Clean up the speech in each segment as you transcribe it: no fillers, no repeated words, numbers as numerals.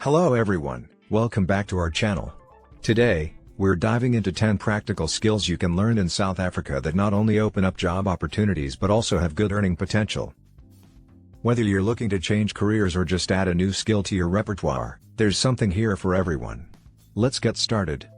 Hello everyone, welcome back to our channel. Today, we're diving into 10 practical skills you can learn in South Africa that not only open up job opportunities but also have good earning potential. Whether you're looking to change careers or just add a new skill to your repertoire, there's something here for everyone. Let's get started.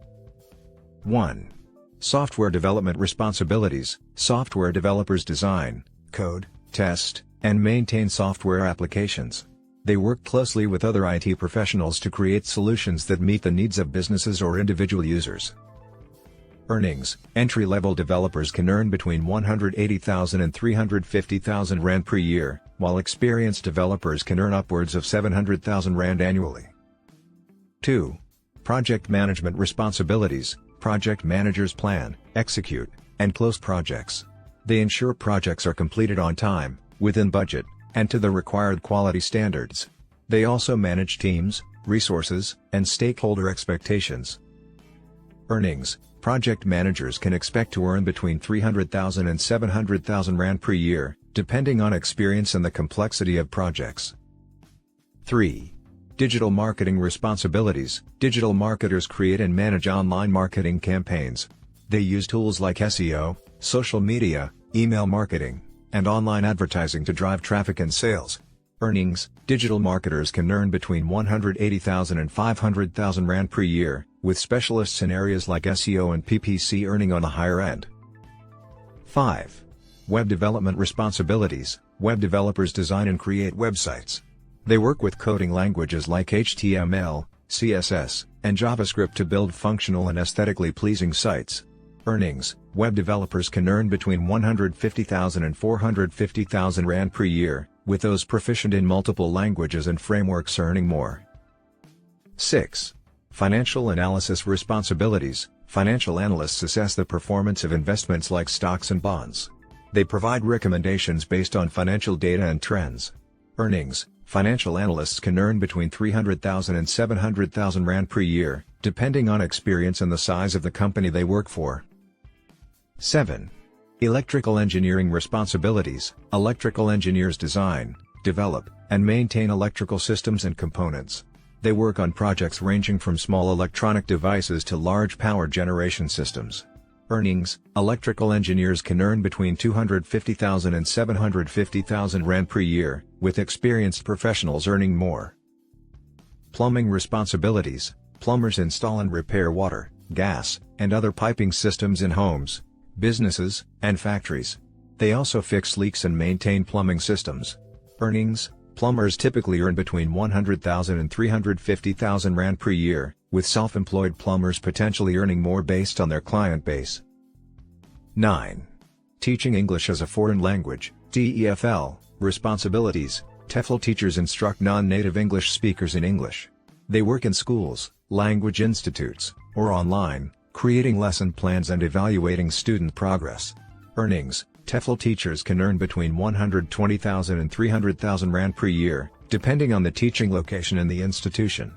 1. Software development responsibilities. Software developers design, code, test, and maintain software applications. They work closely with other IT professionals to create solutions that meet the needs of businesses or individual users. Earnings. Entry-level developers can earn between 180,000 and 350,000 Rand per year, while experienced developers can earn upwards of 700,000 Rand annually. 2. Project management responsibilities. Project managers plan, execute, and close projects. They ensure projects are completed on time, within budget, and to the required quality standards. They also manage teams, resources, and stakeholder expectations. Earnings. Project managers can expect to earn between 300,000 and 700,000 Rand per year, depending on experience and the complexity of projects. 3. Digital marketing responsibilities. Digital marketers create and manage online marketing campaigns. They use tools like SEO, social media, email marketing, and online advertising to drive traffic and sales. Earnings. Digital marketers can earn between 180,000 and 500,000 Rand per year, with specialists in areas like SEO and PPC earning on the higher end. 5. Web development responsibilities. Web developers design and create websites. They work with coding languages like HTML, CSS, and JavaScript to build functional and aesthetically pleasing sites. Earnings. Web developers can earn between 150,000 and 450,000 Rand per year, with those proficient in multiple languages and frameworks earning more. 6. Financial analysis responsibilities. Financial analysts assess the performance of investments like stocks and bonds. They provide recommendations based on financial data and trends. Earnings. Financial analysts can earn between 300,000 and 700,000 Rand per year, depending on experience and the size of the company they work for. 7. Electrical engineering responsibilities. Electrical engineers design, develop, and maintain electrical systems and components. They work on projects ranging from small electronic devices to large power generation systems. Earnings. Electrical engineers can earn between 250,000 and 750,000 Rand per year, with experienced professionals earning more. Plumbing responsibilities. Plumbers install and repair water, gas, and other piping systems in homes, businesses, and factories. They also fix leaks and maintain plumbing systems. Earnings. Plumbers typically earn between 100,000 and 350,000 Rand per year, with self-employed plumbers potentially earning more based on their client base. 9. Teaching English as a foreign language, TEFL, responsibilities. TEFL teachers instruct non-native English speakers in English. They work in schools, language institutes, or online, creating lesson plans and evaluating student progress. Earnings. TEFL teachers can earn between 120,000 and 300,000 Rand per year, depending on the teaching location and the institution.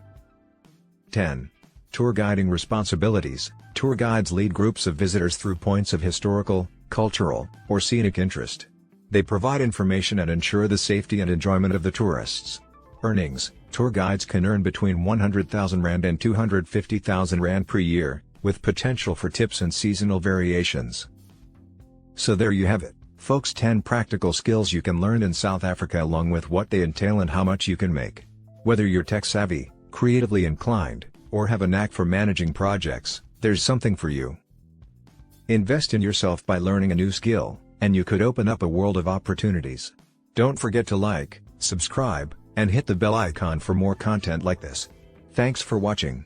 10. Tour guiding responsibilities. Tour guides lead groups of visitors through points of historical, cultural, or scenic interest. They provide information and ensure the safety and enjoyment of the tourists. Earnings. Tour guides can earn between 100,000 Rand and 250,000 Rand per year, with potential for tips and seasonal variations. So there you have it, folks, 10 practical skills you can learn in South Africa along with what they entail and how much you can make. Whether you're tech-savvy, creatively inclined, or have a knack for managing projects, there's something for you. Invest in yourself by learning a new skill, and you could open up a world of opportunities. Don't forget to like, subscribe, and hit the bell icon for more content like this. Thanks for watching.